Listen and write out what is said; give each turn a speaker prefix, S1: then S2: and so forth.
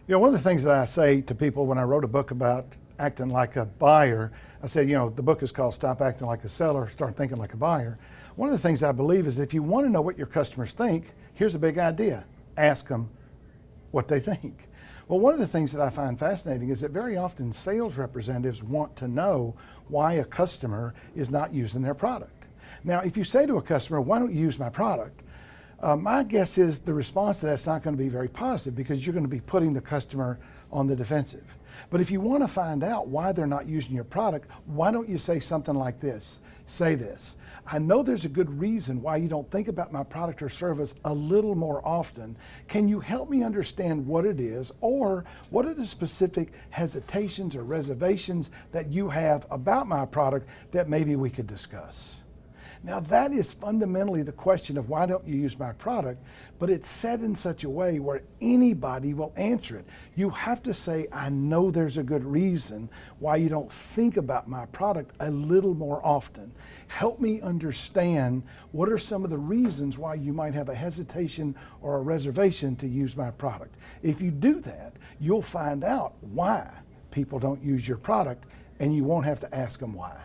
S1: You know, one of the things that I say to people when I wrote a book about acting like a buyer, I said, you know, the book is called Stop Acting Like a Seller, Start Thinking Like a Buyer. One of the things I believe is if you want to know what your customers think, here's a big idea. Ask them what they think. Well, one of the things that I find fascinating is that very often sales representatives want to know why a customer is not using their product. Now, if you say to a customer, why don't you use my product? My guess is the response to that's not going to be very positive because you're going to be putting the customer on the defensive. But if you want to find out why they're not using your product, why don't you say something like this? Say this: I know there's a good reason why you don't think about my product or service a little more often. Can you help me understand what it is, or what are the specific hesitations or reservations that you have about my product that maybe we could discuss? Now that is fundamentally the question of why don't you use my product, but it's said in such a way where anybody will answer it. You have to say, I know there's a good reason why you don't think about my product a little more often. Help me understand what are some of the reasons why you might have a hesitation or a reservation to use my product. If you do that, you'll find out why people don't use your product, and you won't have to ask them why.